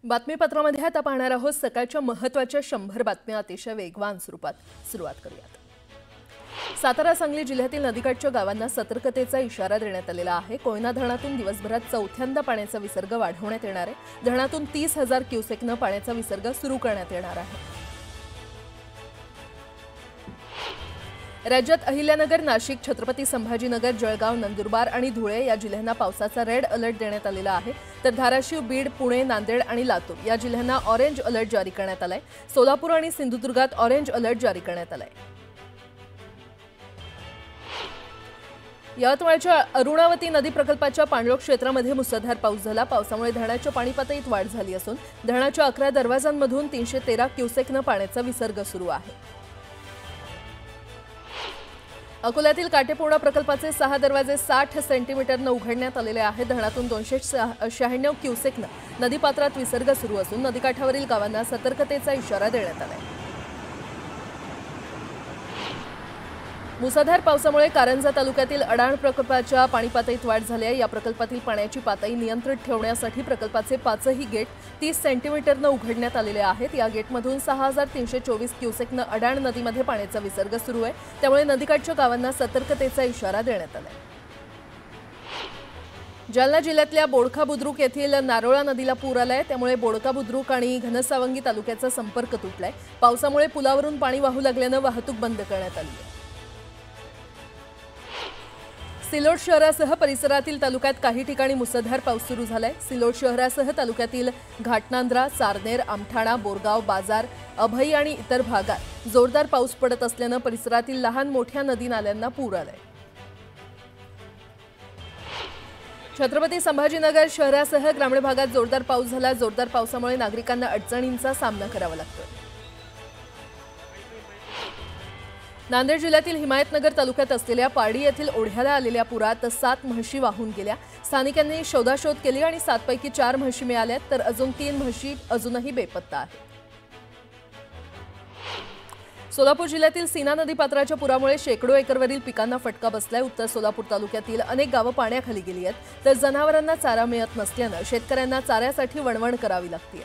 बातमीपत्रामध्ये आता पाहणार आहोत सकाळच्या महत्त्वाच्या 100 बातम्या अतिशय वेगवान स्वरूपात। सुरुवात करूयात। सातारा सांगली जिल्ह्यातील नदीकाठच्या गावांना सतर्कतेचा इशारा देण्यात आलेला आहे। कोयना धरणातून दिवसभरात चौथ्यांदा पाण्याचा विसर्ग वाढवण्यात येणार आहे। धरणातून 30,000 क्युसेकने पाण्याचा विसर्ग सुरू करण्यात येणार आहे। राज्यात अहिल्यानगर, नाशिक, छत्रपती संभाजीनगर, जळगाव, नंदुरबार आणि धुळे या जिल्ह्यांना पावसाचा रेड अलर्ट देण्यात आलेला आहे। तर धाराशिव, बीड, पुणे, नांदेड आणि लातूर या जिल्ह्यांना ऑरेंज अलर्ट जारी करण्यात आलाय। सोलापूर आणि सिंधुदुर्गात ऑरेंज अलर्ट जारी करण्यात आलाय। यवतमाळच्या अरुणावती नदी प्रकल्पाच्या पाणलोट क्षेत्रामध्ये मुसळधार पाऊस झाला। पावसामुळे धरणाच्या पाणी पातळीत वाढ झाली असून धरणाच्या 11 दरवाजांमधून 313 क्युसेकने पाण्याचा विसर्ग सुरू आहे। अकोल्यातील काटेपूर्णा प्रकल्पाचे 6 दरवाजे 60 सेंटीमीटरने उघडण्यात आलेले आहेत। धरणातून 296 क्युसेकने नदीपात्रात विसर्ग सुरू असून नदीकाठावरील गावांना सतर्कतेचा इशारा देण्यात आलाय। मुसळधार पावसामुळे कारंजा तालुक्यातील अडाण प्रकल्पाच्या पाणी पातळीत वाढ झाली आहे। या प्रकल्पातील पाण्याची पातळी नियंत्रित ठेवण्यासाठी प्रकल्पाचे 5ही गेट 30 सेंटीमीटरने उघडण्यात आलेले आहेत। या गेटमधून 6324 क्युसेकने अडाण नदीमध्ये पाण्याचा विसर्ग सुरू आहे। त्यामुळे नदीकाठच्या गावांना सतर्कतेचा इशारा देण्यात आलाय। जालना जिल्ह्यातल्या बोडखा बुद्रुक येथील नारोळा नदीला पूर आलाय। त्यामुळे बोडखा बुद्रुक आणि घनसावंगी तालुक्याचा संपर्क तुटलाय। पावसामुळे पुलावरून पाणी वाहू लागल्याने वाहतूक बंद करण्यात आली आहे। सिल्लोड शहरासह परिसरातील तालुक्यात काही ठिकाणी मुसळधार पाऊस सुरू झालाय। सिल्लोड शहरासह तालुक्यातील घाटनांद्रा, सारनेर, आमठाणा, बोरगाव, बाजार, अभई आणि इतर भागात जोरदार पाऊस पडत असल्याने परिसरातील लहान मोठ्या नदी नाल्यांना पूर आलाय। छत्रपती संभाजीनगर शहरासह ग्रामीण भागात जोरदार पाऊस झाला। जोरदार पावसामुळे नागरिकांना अडचणींचा सामना करावा लागतोय। नांदेड जिल्ह्यातील हिमायतनगर तालुक्यात असलेल्या पारडी येथील ओढ्याला आलेल्या पुरात 7 म्हशी वाहून गेल्या। स्थानिकांनी शोधाशोध केली आणि 7 पैकी 4 म्हशी मिळाल्यात, तर अजून 3 म्हशी अजूनही बेपत्ता आहेत। सोलापूर जिल्ह्यातील सीना नदीपात्राच्या पुरामुळे शेकडो एकरवरील पिकांना फटका बसलाय। उत्तर सोलापूर तालुक्यातील अनेक गावं पाण्याखाली गेली आहेत, तर जनावरांना चारा मिळत नसल्याने शेतकऱ्यांना चाऱ्यासाठी वणवण करावी लागते।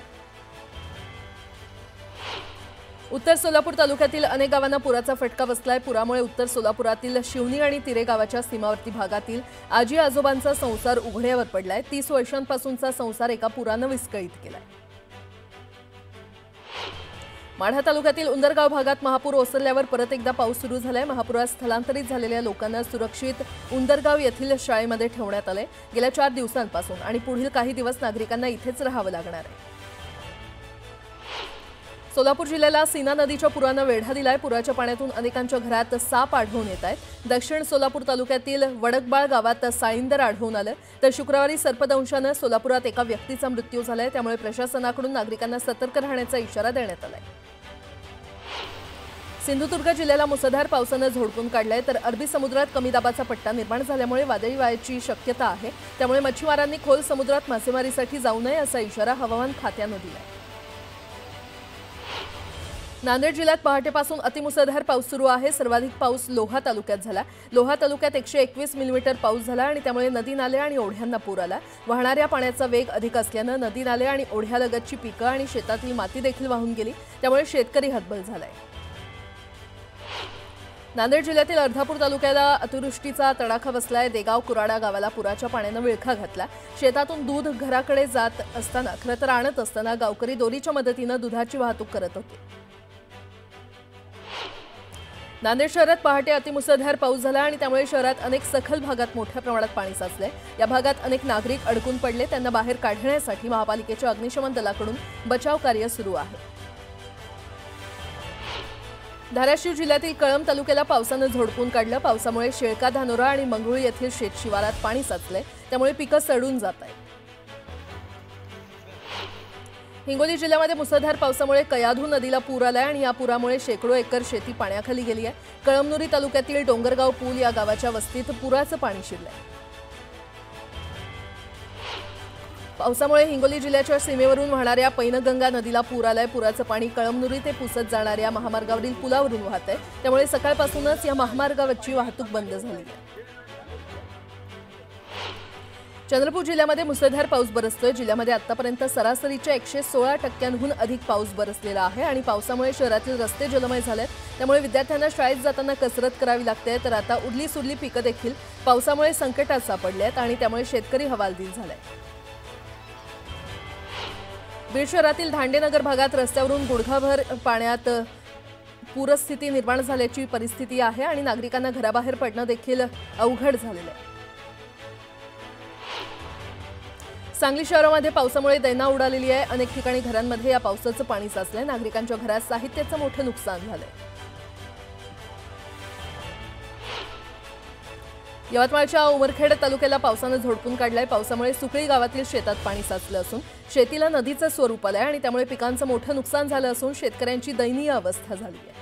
उत्तर सोलापूर तालुक्यातील अनेक गावांना पुराचा फटका बसलाय। पुरामुळे उत्तर सोलापुरातील शिवनी आणि तिरे गावाच्या सीमावर्ती भागातील आजी आजोबांचा संसार उघड्यावर पडलाय। 30 वर्षांपासूनचा संसार एका पुराने विस्कळीत केलाय। माढा तालुक्यातील उंदरगाव भागात महापूर ओसरल्यावर परत एकदा पाऊस सुरू झालाय। महापुरात स्थलांतरित झालेल्या लोकांना सुरक्षित उंदरगाव येथील शाळेमध्ये ठेवण्यात आले गेल्या 4 दिवसांपासून आणि पुढील काही दिवस नागरिकांना इथेच राहावं लागणार आहे। सोलापूर जिल्ह्याला सीना नदीच्या पुराने वेढा दिलाय। पुराच्या पाण्यातून अनेकांच्या घरात साप आढळून येत आहेत। दक्षिण सोलापूर तालुक्यातील वडकबाळ गावात साळींदर आढळून आलं, तर शुक्रवारी सर्पदंशाने सोलापुरात एका व्यक्तीचा मृत्यू झालाय। त्यामुळे प्रशासनाकडून नागरिकांना सतर्क राहण्याचा इशारा देण्यात आलाय। सिंधुदुर्ग जिल्ह्याला मुसळधार पावसाने झोडपून काढलाय, तर अरबी समुद्रात कमी दाबाचा पट्टा निर्माण झाल्यामुळे वादळी वाऱ्याची शक्यता आहे। त्यामुळे मच्छीमारांनी खोल समुद्रात मासेमारीसाठी जाऊ नये असा इशारा हवामान खात्याने दिलाय। नांदेड जिल्ह्यात पहाटेपासून अतिमुसळधार पाऊस सुरू आहे। सर्वाधिक पाऊस लोहा तालुक्यात झाला। लोहा तालुक्यात 121 मिलीमीटर पाऊस झाला आणि त्यामुळे नदी नाले आणि ओढ्यांना पूर आला। वाहणाऱ्या पाण्याचा वेग अधिक असल्याने नदी नाले आणि ओढ्यालगतची पिकं आणि शेतातील माती देखील वाहून गेली, त्यामुळे शेतकरी हतबल झालाय। नांदेड जिल्ह्यातील अर्धापूर तालुक्याला अतिवृष्टीचा तडाखा बसलाय। देगाव कुराडा गावाला पुराच्या पाण्याने विळखा घातला। शेतातून दूध घराकडे जात असताना खरं तर आणत असताना गावकरी दोरीच्या मदतीने दुधाची वाहतूक करत होते। नांदेड शहरात पहाटे अतिमुसळधार पाऊस झाला आणि त्यामुळे शहरात अनेक सखल भागात मोठ्या प्रमाणात पाणी साचले। या भागात अनेक नागरिक अडकून पडले, त्यांना बाहेर काढण्यासाठी महापालिकेच्या अग्निशमन दलाकडून बचाव कार्य सुरू आहे। धाराशिव जिल्ह्यातील कळंब तालुक्याला पावसाने झोडपून काढलं। पावसामुळे शेळका, धानोरा आणि मंगरुळ येथील शेतशिवारात पाणी साचले, त्यामुळे पिकं सडून जात आहेत। हिंगोली जिल्ह्यामध्ये मुसळधार पावसामुळे कयाधू नदीला पूर आलाय आणि या पुरामुळे शेकडो एकर शेती पाण्याखाली गेली आहे। कळमनुरी तालुक्यातील डोंगरगाव पूल या गावाच्या वस्तीत पुराचं पाणी शिरलंय। पावसामुळे हिंगोली जिल्ह्याच्या सीमेवरून वाहणाऱ्या पैनगंगा नदीला पूर आलाय। पुराचं पाणी कळमनुरी ते पुसद जाणाऱ्या महामार्गावरील पुलावरून वाहतंय, त्यामुळे सकाळपासूनच या महामार्गावरची वाहतूक बंद झाली आहे। चंद्रपूर जिल्ह्यामध्ये मुसळधार पाऊस बरसतोय। जिल्ह्यामध्ये आतापर्यंत सरासरीच्या 116% अधिक पाऊस बरसलेला आहे आणि पावसामुळे शहरातील रस्ते जलमय झालेत। त्यामुळे विद्यार्थ्यांना शाळेत जाताना कसरत करावी लागते। तर आता उरली सुरली पिकं देखील पावसामुळे संकटात सापडली आहेत आणि त्यामुळे शेतकरी हवालदिल झाले। बीड शहरातील धांडेनगर भागात रस्त्यावरून गुडघाभर पाण्यात पूरस्थिती निर्माण झाल्याची परिस्थिती आहे आणि नागरिकांना घराबाहेर पडणं देखील अवघड झालेलं आहे। सांगली शहरामध्ये पावसामुळे दैना उडालेली आहे। अनेक ठिकाणी घरांमध्ये या पावसाचं पाणी साचलंय। नागरिकांच्या घरात साहित्याचं मोठं नुकसान झालंय। यवतमाळच्या उमरखेड तालुक्याला पावसानं झोडपून काढलाय। पावसामुळे सुकळी गावातील शेतात पाणी साचलं असून शेतीला नदीचं स्वरूप आलंय आणि त्यामुळे पिकांचं मोठं नुकसान झालं असून शेतकऱ्यांची दयनीय अवस्था झाली आहे।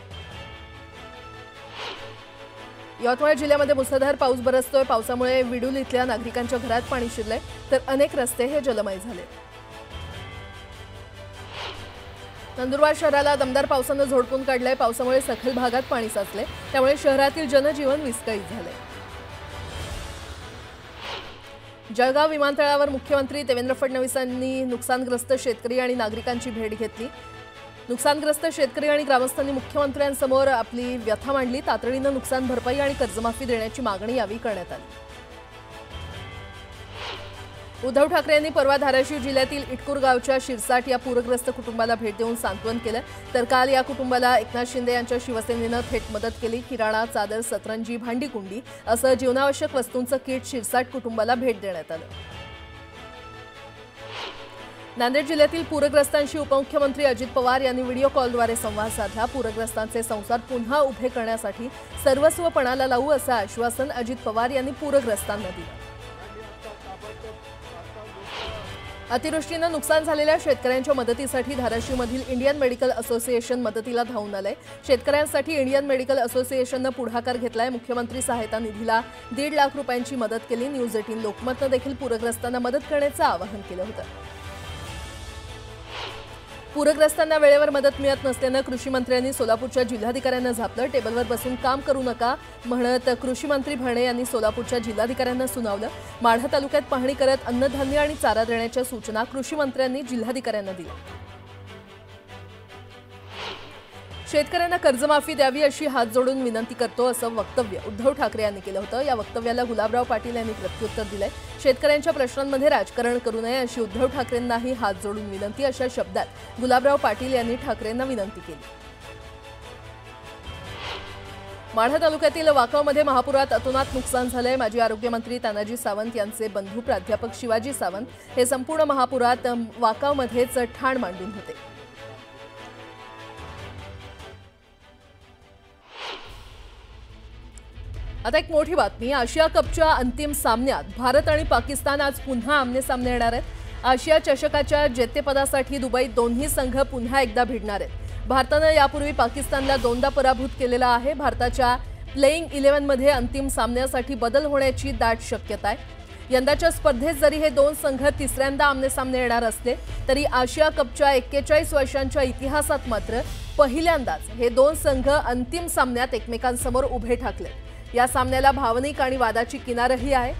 यवतमाळ जिल्ह्यामध्ये मुसळधार पाऊस बरसतोय। पावसामुळे विडूल इथल्या नागरिकांच्या घरात पाणी शिरलंय तर अनेक रस्ते हे जलमय झाले। नंदुरबार शहराला दमदार पावसानं झोडपून काढलंय। पावसामुळे सखल भागात पाणी साचले त्यामुळे शहरातील जनजीवन विस्कळीत झाले। जळगाव विमानतळावर मुख्यमंत्री देवेंद्र फडणवीस यांनी नुकसानग्रस्त शेतकरी आणि नागरिकांची भेट घेतली। नुकसानग्रस्त शेतकरी आणि ग्रामस्थांनी मुख्यमंत्र्यांसमोर आपली व्यथा मांडली। तातडीनं नुकसान भरपाई आणि कर्जमाफी देण्याची मागणी यावेळी करण्यात आली। उद्धव ठाकरे यांनी परवा धाराशिव जिल्ह्यातील इटकूर गावच्या शिरसाट या पूरग्रस्त कुटुंबाला भेट देऊन सांत्वन केलं। तर काल या कुटुंबाला एकनाथ शिंदे यांच्या शिवसेनेनं थेट मदत केली। किराणा, चादर, सतरंजी, भांडीकुंडी असं जीवनावश्यक वस्तूंचं किट शिरसाट कुटुंबाला भेट देण्यात आलं। नांदेड जिल्ह्यातील पूरग्रस्तांशी उपमुख्यमंत्री अजित पवार यांनी व्हिडिओ कॉलद्वारे संवाद साधला। पूरग्रस्तांचे संसार पुन्हा उभे करण्यासाठी सर्वस्व पणाला लावू असं आश्वासन अजित पवार यांनी पूरग्रस्तांना दिलं। अतिवृष्टीनं नुकसान झालेल्या शेतकऱ्यांच्या मदतीसाठी धाराशिवमधील इंडियन मेडिकल असोसिएशन मदतीला धावून आलंय। शेतकऱ्यांसाठी इंडियन मेडिकल असोसिएशननं पुढाकार घेतलाय। मुख्यमंत्री सहायता निधीला 1.5 लाख रुपयांची मदत केली। न्यूज 18 लोकमतनं देखील पूरग्रस्तांना मदत करण्याचं आवाहन केलं होतं। पूरग्रस्तांना वेळेवर मदत मिळत नसल्यानं कृषी मंत्र्यांनी सोलापूरच्या जिल्हाधिकाऱ्यांना झापलं। टेबलवर बसून काम करू नका म्हणत कृषी मंत्री भरणे यांनी सोलापूरच्या जिल्हाधिकाऱ्यांना सुनावलं। माढा तालुक्यात पाहणी करत अन्नधान्य आणि चारा देण्याच्या सूचना कृषी मंत्र्यांनी जिल्हाधिकाऱ्यांना दिल्या। शेतकऱ्यांना कर्जमाफी द्यावी अशी हात जोडून विनंती करतो असं वक्तव्य उद्धव ठाकरे यांनी केलं होतं। या वक्तव्याला गुलाबराव पाटील यांनी प्रत्युत्तर दिलंय। शेतकऱ्यांच्या प्रश्नांमध्ये राजकारण करू नये अशी उद्धव ठाकरेंनाही हात जोडून विनंती अशा शब्दात गुलाबराव पाटील यांनी ठाकरेंना विनंती केली। माढा तालुक्यातील वाकावमध्ये महापुरात अतोनात नुकसान झालंय। माजी आरोग्यमंत्री तानाजी सावंत यांचे बंधू प्राध्यापक शिवाजी सावंत हे संपूर्ण महापुरात वाकावमध्येच ठाण मांडून होते। आता एक मोठी बातमी। आशिया कपच्या अंतिम सामन्यात भारत आणि पाकिस्तान आज पुन्हा आमनेसामने येणार आहेत। आशिया चषकाच्या जेतेपदासाठी दुबईत दोन्ही संघ पुन्हा एकदा भिडणार आहेत। भारतानं यापूर्वी पाकिस्तानला 2दा पराभूत केलेला आहे। भारताच्या प्लेइंग 11 मध्ये अंतिम सामन्यासाठी बदल होण्याची दाट शक्यता आहे। यंदाच्या स्पर्धेत जरी हे दोन संघ तिसऱ्यांदा आमनेसामने येणार असले तरी आशिया कपच्या 41 वर्षांच्या इतिहासात मात्र पहिल्यांदाच हे दोन संघ अंतिम सामन्यात एकमेकांसमोर उभे ठाकले। या सामन्याला भावनिक आणि वादाची किनारही आहे।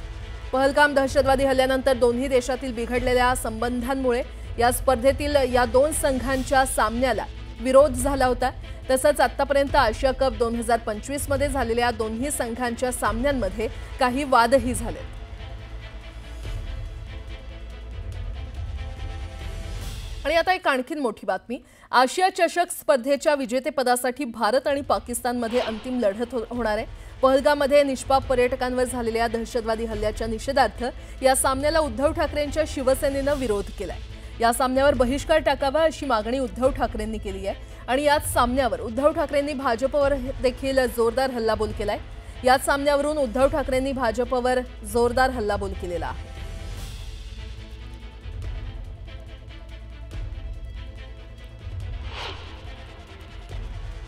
पहलगाम दहशतवादी हल्ल्यानंतर दोन्ही देशातील बिघडलेल्या संबंधांमुळे या स्पर्धेतील या दोन संघांच्या सामन्याला विरोध झाला होता। तसंच आतापर्यंत आशिया कप 2025 मध्ये झालेल्या दोन्ही संघांच्या सामन्यांमध्ये काही वादही झाले। आणि आता एक आणखीन मोठी बातमी। आशिया चषक स्पर्धेच्या विजेतेपदासाठी भारत आणि पाकिस्तानमध्ये अंतिम लढत होणार आहे। पहलगाममध्ये निष्पाप पर्यटकांवर झालेल्या दहशतवादी हल्ल्याच्या निषेधार्थ या सामन्याला उद्धव ठाकरेंच्या शिवसेनेनं विरोध केलाय। या सामन्यावर बहिष्कार टाकावा अशी मागणी उद्धव ठाकरेंनी केली आहे आणि याच सामन्यावर उद्धव ठाकरेंनी भाजपवर देखील जोरदार हल्लाबोल केलाय। याच सामन्यावरून उद्धव ठाकरेंनी भाजपवर जोरदार हल्लाबोल केलेला आहे।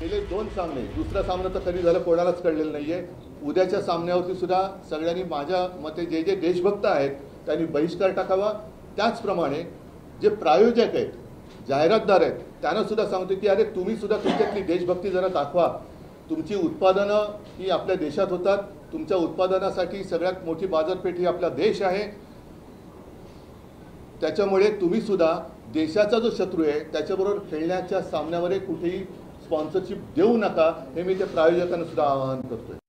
गेले दोन सामने, दुसरा सामना तर कधी झालं कोणालाच कळलेलं नाहीये। उद्याच्या सामन्यावरती सुद्धा सगळ्यांनी माझ्या मते जे जे देशभक्त आहेत त्यांनी बहिष्कार टाकावा। त्याचप्रमाणे जे प्रायोजक आहेत, जाहिरातदार आहेत, त्यांना सुद्धा सांगतो की अरे तुम्ही सुद्धा तुमच्यातली देशभक्ती जरा दाखवा। तुमची उत्पादनं ही आपल्या देशात होतात। तुमच्या उत्पादनासाठी सगळ्यात मोठी बाजारपेठ ही आपला देश आहे। त्याच्यामुळे तुम्ही सुद्धा देशाचा जो शत्रू आहे त्याच्याबरोबर खेळण्याच्या सामन्यावर कुठेही स्पॉन्सरशिप देऊ नका, हे मी त्या प्रायोजकांना सुद्धा आवाहन करतोय.